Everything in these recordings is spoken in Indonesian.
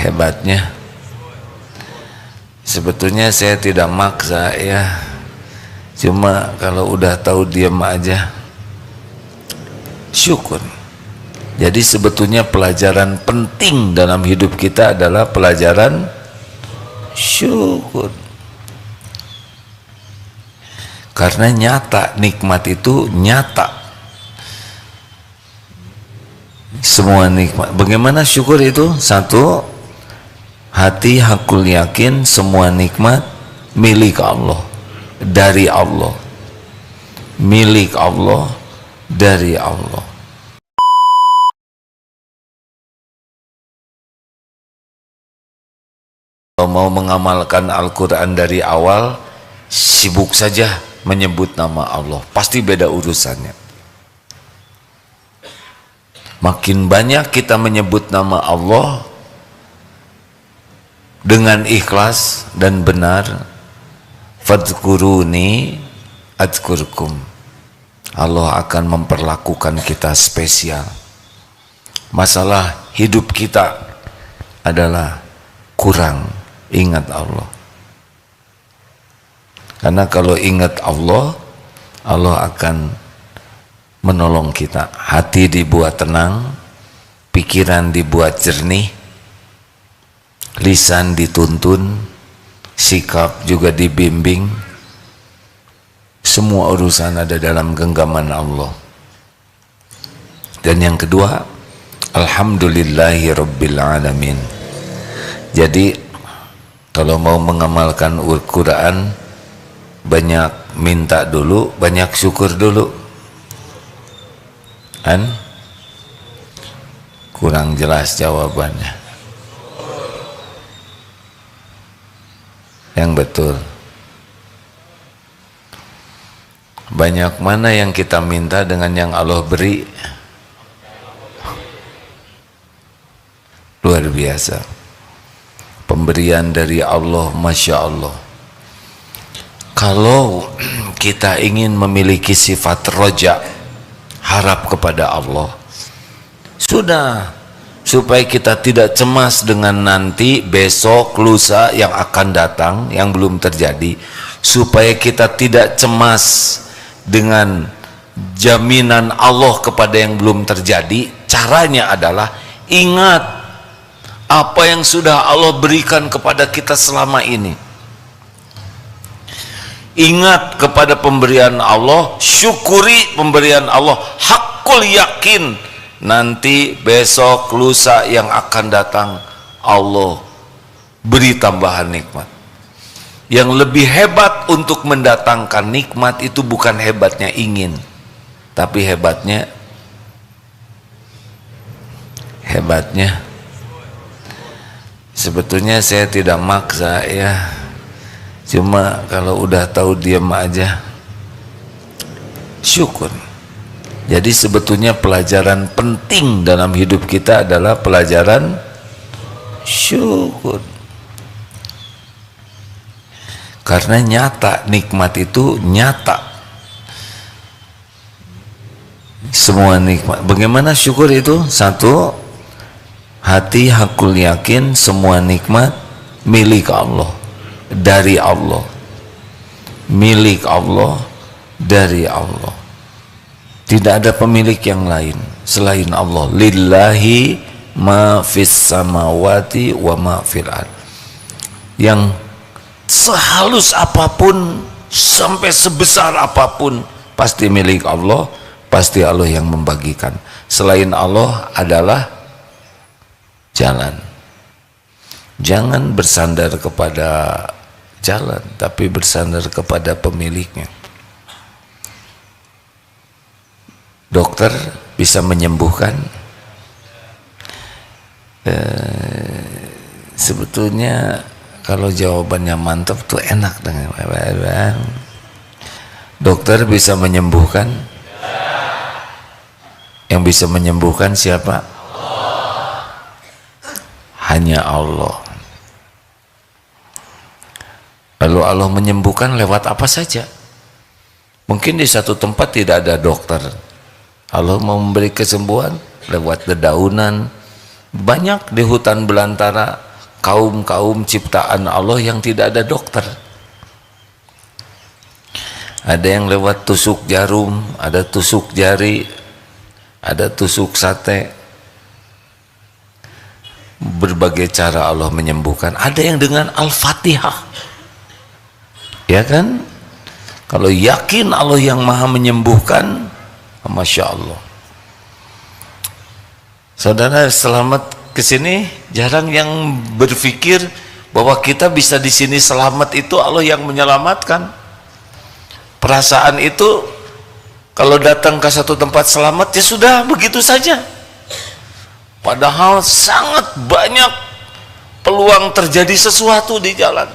Hebatnya sebetulnya saya tidak maksa ya, cuma kalau udah tahu diam aja syukur. Jadi sebetulnya pelajaran penting dalam hidup kita adalah pelajaran syukur, karena nyata, nikmat itu nyata, semua nikmat. Bagaimana syukur itu? Satu, hati hakul yakin semua nikmat milik Allah, dari Allah, milik Allah, dari Allah. Kalau mau mengamalkan Al-Quran dari awal, sibuk saja menyebut nama Allah, pasti beda urusannya. Makin banyak kita menyebut nama Allah dengan ikhlas dan benar, fadhkuruni adzkurkum, Allah akan memperlakukan kita spesial. Masalah hidup kita adalah kurang ingat Allah. Karena kalau ingat Allah, Allah akan menolong kita. Hati dibuat tenang, pikiran dibuat jernih, lisan dituntun, sikap juga dibimbing. Semua urusan ada dalam genggaman Allah. Dan yang kedua, alhamdulillahi rabbil alamin. Jadi kalau mau mengamalkan Al-Quran, banyak minta dulu, banyak syukur dulu. Kan? Kurang jelas jawabannya. Yang betul. Banyak mana yang kita minta dengan yang Allah beri? Luar biasa. Pemberian dari Allah, Masya Allah. Kalau kita ingin memiliki sifat roja, harap kepada Allah, sudah, supaya kita tidak cemas dengan nanti, besok, lusa yang akan datang, yang belum terjadi, supaya kita tidak cemas dengan jaminan Allah kepada yang belum terjadi. Caranya adalah ingat apa yang sudah Allah berikan kepada kita selama ini. Ingat kepada pemberian Allah, syukuri pemberian Allah, hakul yakin nanti besok lusa yang akan datang Allah beri tambahan nikmat. Yang lebih hebat untuk mendatangkan nikmat itu bukan hebatnya ingin, tapi hebatnya sebetulnya saya tidak maksa ya, cuma kalau udah tahu diam aja syukur. Jadi sebetulnya pelajaran penting dalam hidup kita adalah pelajaran syukur, karena nyata, nikmat itu nyata, semua nikmat. Bagaimana syukur itu? Satu, hati hakul yakin semua nikmat milik Allah, dari Allah, milik Allah, dari Allah. Tidak ada pemilik yang lain selain Allah. Lillahi ma fis samawati wa ma fil ard. Yang sehalus apapun sampai sebesar apapun pasti milik Allah, pasti Allah yang membagikan. Selain Allah adalah jalan. Jangan bersandar kepada jalan, tapi bersandar kepada pemiliknya. Dokter bisa menyembuhkan. Sebetulnya kalau jawabannya mantap tuh enak dengan dokter bisa menyembuhkan. Yang bisa menyembuhkan siapa? Hanya Allah. Lalu Allah menyembuhkan lewat apa saja. Mungkin di satu tempat tidak ada dokter, Allah mau memberi kesembuhan lewat dedaunan. Banyak di hutan belantara kaum-kaum ciptaan Allah yang tidak ada dokter. Ada yang lewat tusuk jarum, ada tusuk jari, ada tusuk sate. Berbagai cara Allah menyembuhkan. Ada yang dengan Al-Fatihah, ya kan? Kalau yakin Allah yang maha menyembuhkan, Masya Allah. Saudara selamat kesini, jarang yang berpikir bahwa kita bisa di sini selamat, itu Allah yang menyelamatkan. Perasaan itu kalau datang ke satu tempat selamat ya sudah begitu saja. Padahal sangat banyak peluang terjadi sesuatu di jalan.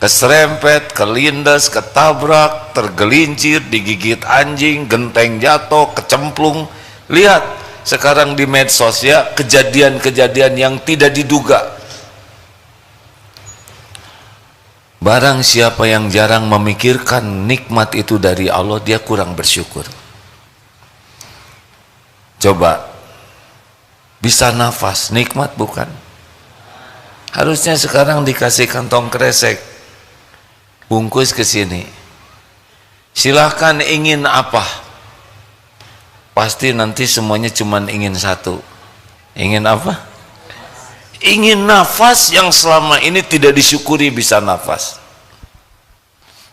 Keserempet, kelindas, ketabrak, tergelincir, digigit anjing, genteng jatuh, kecemplung. Lihat sekarang di medsos ya, kejadian-kejadian yang tidak diduga. Barang siapa yang jarang memikirkan nikmat itu dari Allah, dia kurang bersyukur. Coba, bisa nafas, nikmat bukan? Harusnya sekarang dikasih kantong kresek, bungkus ke sini. Silahkan ingin apa? Pasti nanti semuanya cuman ingin satu. Ingin apa? Ingin nafas yang selama ini tidak disyukuri bisa nafas.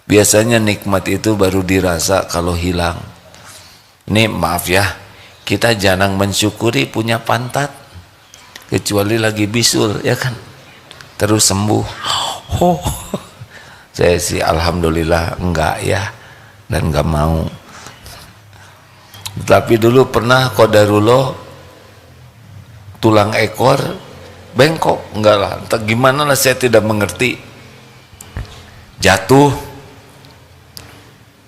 Biasanya nikmat itu baru dirasa kalau hilang. Ini maaf ya, kita jarang mensyukuri punya pantat, kecuali lagi bisul, ya kan? Terus sembuh. Oh, saya sih alhamdulillah enggak ya, dan enggak mau. Tapi dulu pernah qadarullah tulang ekor bengkok, enggak lah, entah gimana lah, saya tidak mengerti. Jatuh.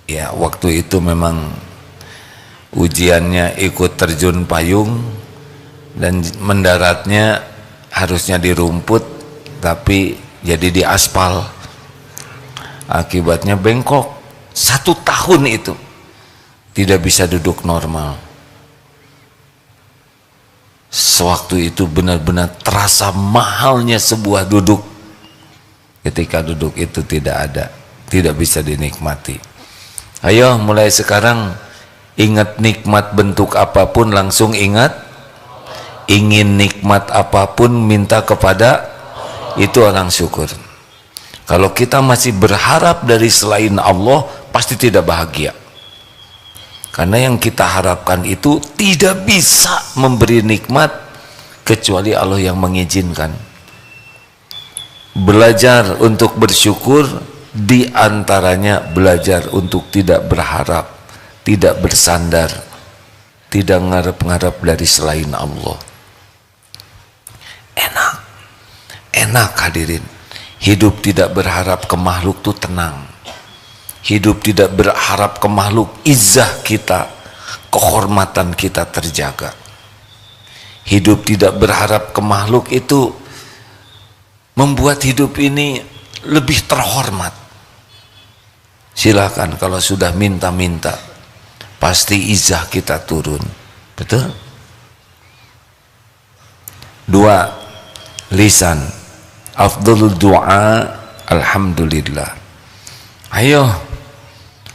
Ya waktu itu memang ujiannya ikut terjun payung dan mendaratnya harusnya di rumput tapi jadi di aspal. Akibatnya bengkok 1 tahun itu tidak bisa duduk normal. Sewaktu itu benar-benar terasa mahalnya sebuah duduk. Ketika duduk itu tidak ada, tidak bisa dinikmati. Ayo mulai sekarang ingat nikmat bentuk apapun langsung ingat. Ingin nikmat apapun minta kepada, itu orang syukur. Kalau kita masih berharap dari selain Allah, pasti tidak bahagia. Karena yang kita harapkan itu tidak bisa memberi nikmat kecuali Allah yang mengizinkan. Belajar untuk bersyukur, di antaranya belajar untuk tidak berharap, tidak bersandar, tidak ngarep-ngarep dari selain Allah. Enak hadirin. Hidup tidak berharap ke makhluk itu tenang. Hidup tidak berharap ke makhluk, izzah kita, kehormatan kita terjaga. Hidup tidak berharap ke makhluk itu membuat hidup ini lebih terhormat. Silakan kalau sudah minta-minta, pasti izzah kita turun. Betul? 2. Lisan. Afdhalul du'a alhamdulillah. Ayo,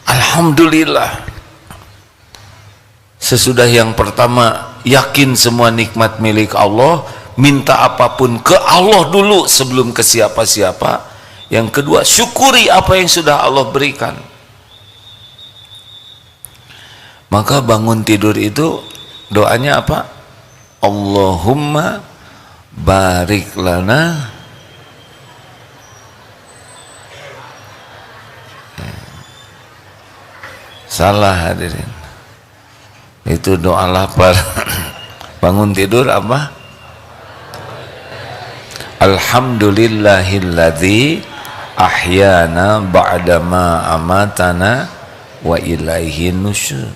alhamdulillah. Sesudah yang pertama, yakin semua nikmat milik Allah, minta apapun ke Allah dulu sebelum ke siapa-siapa. Yang kedua, syukuri apa yang sudah Allah berikan. Maka bangun tidur itu doanya apa? Allahumma barik lana salah hadirin, itu doa lapar. Bangun tidur apa? Alhamdulillahilladzi ahyana ba'dama amatana wa ilaihi nusyur.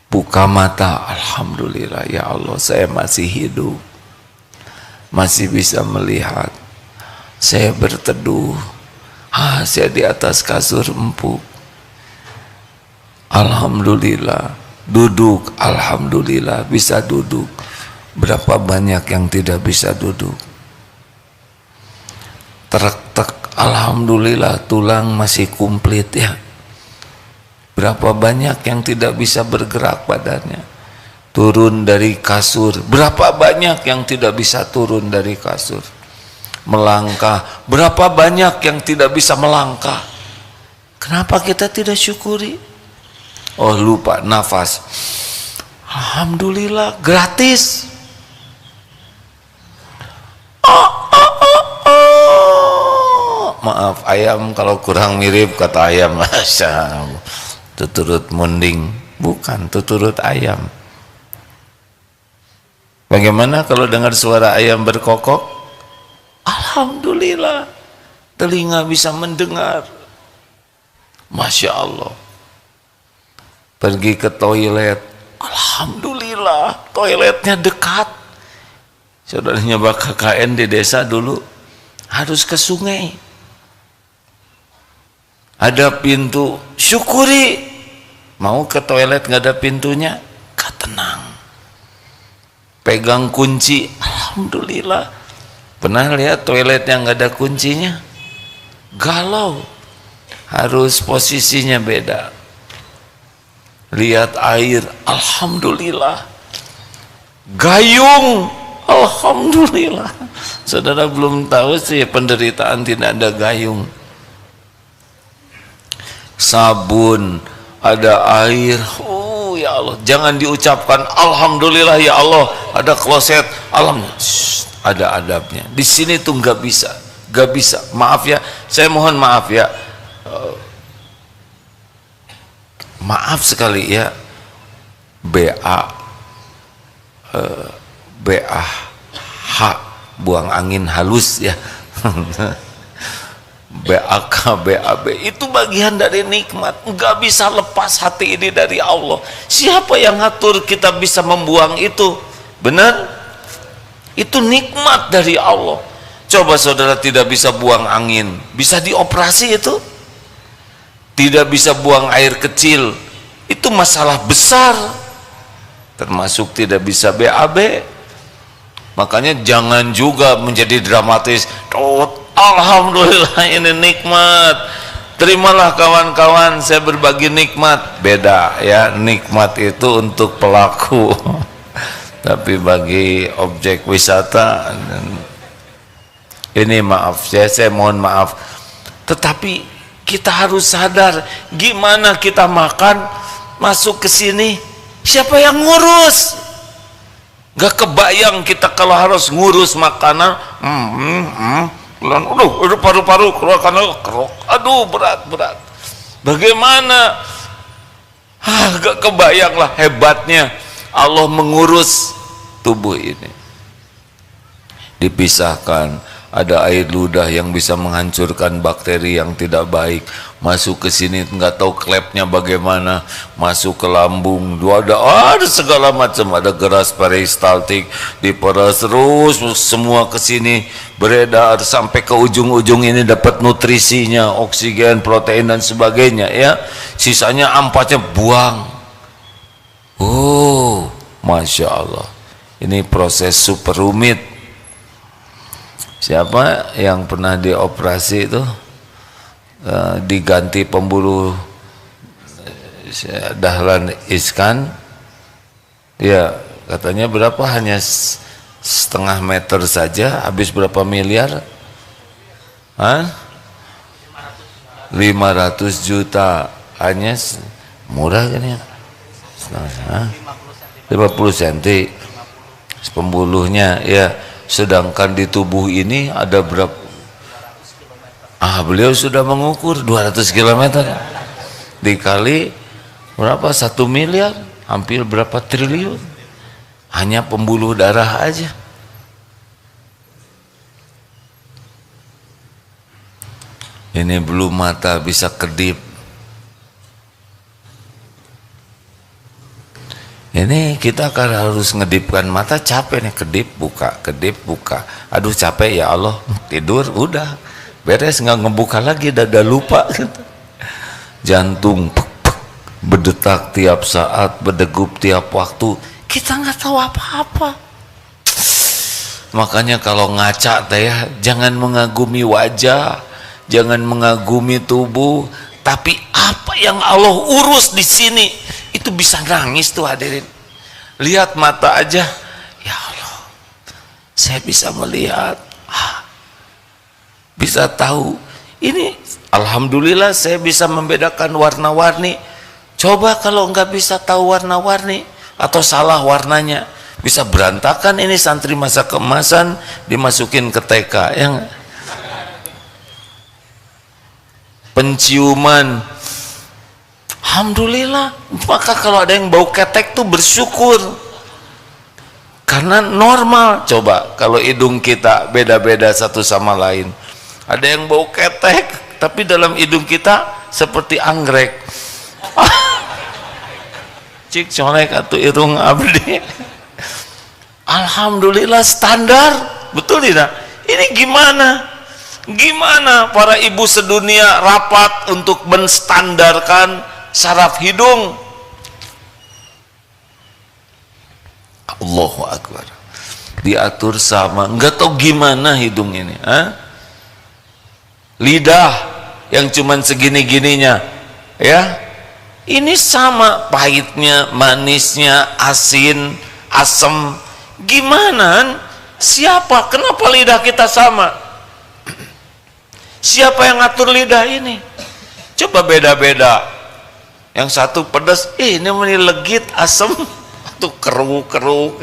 Buka mata, alhamdulillah ya Allah, saya masih hidup, masih bisa melihat, saya berteduh, saya di atas kasur empuk, alhamdulillah. Duduk, alhamdulillah bisa duduk, Berapa banyak yang tidak bisa duduk? Trek-trek, alhamdulillah tulang masih komplit ya. Berapa banyak yang tidak bisa bergerak badannya, turun dari kasur. Berapa banyak yang tidak bisa turun dari kasur, melangkah. Berapa banyak yang tidak bisa melangkah. Kenapa kita tidak syukuri? Oh, lupa nafas. Alhamdulillah gratis. Maaf ayam kalau kurang mirip kata ayam. Masya Allah, tuturut munding, bukan tuturut ayam. Bagaimana kalau dengar suara ayam berkokok? Alhamdulillah, telinga bisa mendengar. Masya Allah. Pergi ke toilet, alhamdulillah toiletnya dekat. Saudaranya Bapak KKN di desa dulu harus ke sungai, ada pintu, syukuri. Mau ke toilet nggak ada pintunya, gak tenang. Pegang kunci, alhamdulillah. Pernah lihat toilet yang nggak ada kuncinya? Galau, harus posisinya beda. Lihat air, alhamdulillah. Gayung, alhamdulillah. Saudara belum tahu sih penderitaan tidak ada gayung. Sabun, ada air. Oh ya Allah, jangan diucapkan alhamdulillah ya Allah, ada kloset, alhamdulillah. Ada adabnya. Di sini tuh nggak bisa, nggak bisa. Maaf ya, saya mohon maaf ya. Maaf sekali ya. BAH, buang angin halus ya. BAK, BAB itu bagian dari nikmat. Nggak bisa lepas hati ini dari Allah. Siapa yang ngatur kita bisa membuang itu? Benar? Itu nikmat dari Allah. Coba saudara tidak bisa buang angin, bisa dioperasi itu? Tidak bisa buang air kecil, itu masalah besar. Termasuk tidak bisa BAB. Makanya jangan juga menjadi dramatis. Alhamdulillah ini nikmat. Terimalah kawan-kawan, saya berbagi nikmat. Beda ya, nikmat itu untuk pelaku. Tapi bagi objek wisata ini maaf saya mohon maaf. Tetapi kita harus sadar, gimana kita makan masuk ke sini, siapa yang ngurus? Gak kebayang kita kalau harus ngurus makanan. Aduh, paru-paru keluarkan, aduh berat. Bagaimana? Gak kebayang lah hebatnya Allah mengurus tubuh ini. Dipisahkan, ada air ludah yang bisa menghancurkan bakteri yang tidak baik, masuk ke sini nggak tahu klepnya bagaimana, masuk ke lambung, ada segala macam, ada geras peristaltik, diperas terus semua ke sini beredar sampai ke ujung-ujung ini dapat nutrisinya, oksigen, protein dan sebagainya ya. Sisanya ampasnya buang. Oh, Masya Allah, ini proses super rumit. Siapa yang pernah dioperasi itu diganti pembuluh dahlan iskan ya, katanya berapa, hanya setengah meter saja, habis berapa miliar? 500 juta, hanya murah kan ya, 50 cm pembuluhnya ya. Sedangkan di tubuh ini ada berapa? Beliau sudah mengukur 200 km dikali berapa, 1 miliar, hampir berapa triliun hanya pembuluh darah aja. Ini belum mata bisa kedip. Ini kita kan harus ngedipkan mata, capek nih, kedip buka, aduh capek ya Allah, tidur udah beres, nggak ngebuka lagi, dada lupa gitu. Jantung berdetak tiap saat, berdegup tiap waktu, kita nggak tahu apa-apa. Makanya kalau ngaca teh ya, jangan mengagumi wajah, jangan mengagumi tubuh, tapi apa yang Allah urus di sini itu bisa nangis tuh hadirin. Lihat mata aja, ya Allah, saya bisa melihat, bisa tahu. Ini alhamdulillah saya bisa membedakan warna-warni. Coba kalau nggak bisa tahu warna-warni atau salah warnanya, bisa berantakan ini santri masa keemasan dimasukin ke TK yang penciuman. Alhamdulillah. Maka kalau ada yang bau ketek tuh bersyukur karena normal. Coba kalau hidung kita beda-beda satu sama lain, ada yang bau ketek tapi dalam hidung kita seperti anggrek. Cik colek atuh irung abdi. Alhamdulillah standar, betul tidak? Ini gimana para ibu sedunia rapat untuk menstandarkan saraf hidung? Allahu Akbar, diatur sama, nggak tahu gimana hidung ini, lidah yang cuman segini-gininya, ya ini sama pahitnya, manisnya, asin, asam. Gimana? Siapa? Kenapa lidah kita sama? Siapa yang ngatur lidah ini? Coba beda-beda. Yang satu pedas, ini legit, asam, tuh keruh-keruh.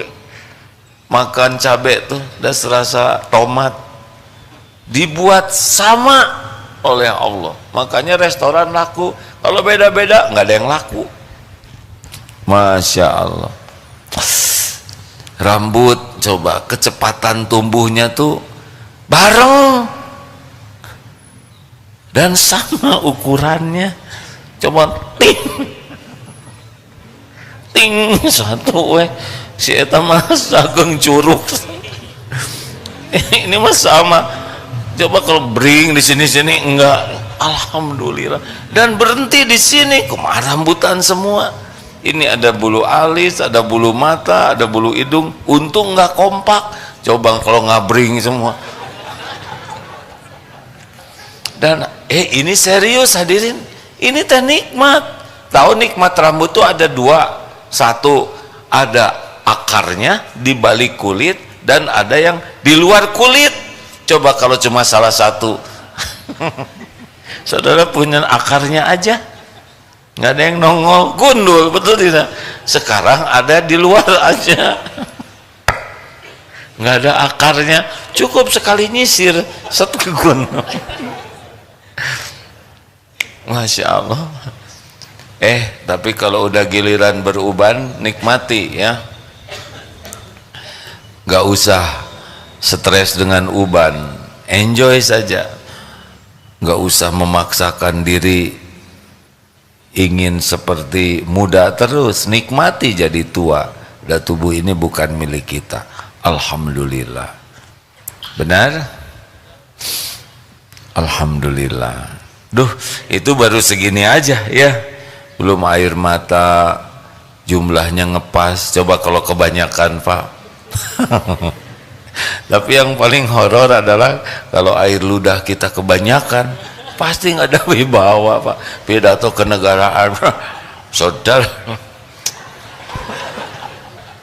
Makan cabai tuh udah serasa tomat. Dibuat sama oleh Allah. Makanya restoran laku. Kalau beda-beda nggak ada yang laku. Masya Allah. Rambut, coba kecepatan tumbuhnya tuh bareng dan sama ukurannya. Coba ting ting satu si eta mah sageng curug. Ini mah sama. Coba kalau bring di sini enggak. Alhamdulillah. Dan berhenti di sini, kumaha rambutan semua. Ini ada bulu alis, ada bulu mata, ada bulu hidung. Untung nggak kompak. Coba kalau ngabring semua. Dan ini serius hadirin. Ini teh nikmat. Tahu nikmat rambut tuh ada dua. Satu, ada akarnya di balik kulit dan ada yang di luar kulit. Coba kalau cuma salah satu. Saudara punya akarnya aja, nggak ada yang nongol, gundul, betul tidak? Sekarang ada di luar aja, nggak ada akarnya, cukup sekali nyisir satu gundul. Masya Allah. Tapi kalau udah giliran beruban, nikmati ya, nggak usah stres dengan uban, enjoy saja, nggak usah memaksakan diri ingin seperti muda terus. Nikmati jadi tua. Dan tubuh ini bukan milik kita. Alhamdulillah. Benar? Alhamdulillah. Duh, itu baru segini aja ya. Belum air mata, jumlahnya ngepas. Coba kalau kebanyakan, Pak. Tapi yang paling horor adalah kalau air ludah kita kebanyakan, pasti nggak ada wibawa, Pak. Pidato kenegaraan, saudara.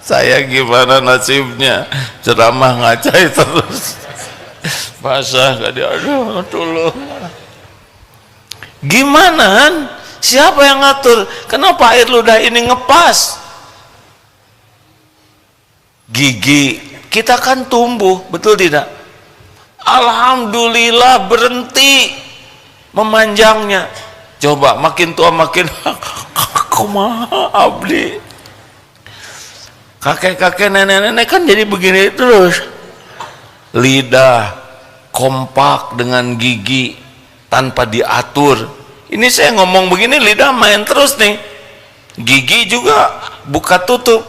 Saya gimana nasibnya? Ceramah ngacai terus. Basah nggak dia, aduh tolong. Gimana? Siapa yang ngatur? Kenapa air ludah ini ngepas? Gigi kita kan tumbuh, betul tidak? Alhamdulillah berhenti memanjangnya. Coba makin tua makin kumaha abdi. Kakek-kakek nenek-nenek kan jadi begini terus. Lidah kompak dengan gigi tanpa diatur. Ini saya ngomong begini lidah main terus nih. Gigi juga buka tutup.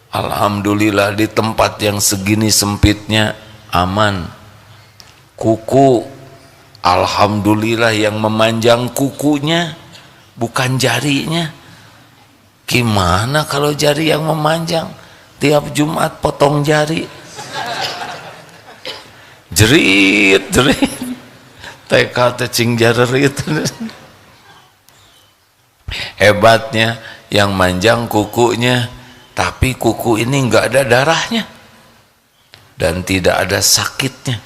Alhamdulillah di tempat yang segini sempitnya aman. Kuku, alhamdulillah yang memanjang kukunya bukan jarinya. Gimana kalau jari yang memanjang? Tiap Jumat potong jari. jerit TK cing jarerit. Hebatnya yang manjang kukunya, tapi kuku ini nggak ada darahnya dan tidak ada sakitnya.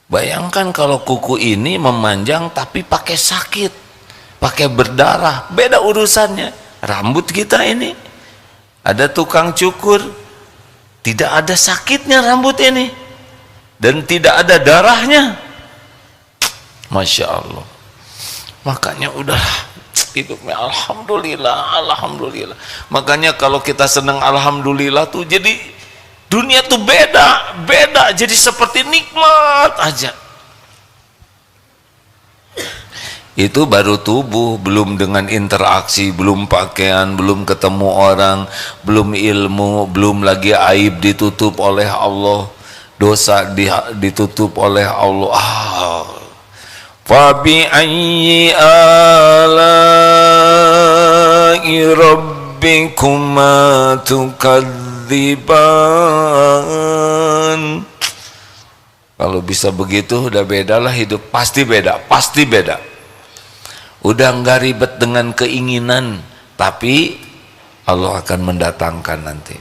Bayangkan kalau kuku ini memanjang tapi pakai sakit, pakai berdarah, beda urusannya. Rambut kita ini ada tukang cukur, tidak ada sakitnya rambut ini dan tidak ada darahnya. Masya Allah. Makanya udah hidupnya alhamdulillah, alhamdulillah. Makanya kalau kita senang alhamdulillah tuh jadi dunia tuh beda, jadi seperti nikmat aja. Itu baru tubuh, belum dengan interaksi, belum pakaian, belum ketemu orang, belum ilmu, belum lagi aib ditutup oleh Allah, dosa ditutup oleh Allah. Fabi ayyi ala'i rabbikuma tukadziban. Kalau bisa begitu udah bedalah hidup, pasti beda. Udah nggak ribet dengan keinginan, tapi Allah akan mendatangkan nanti.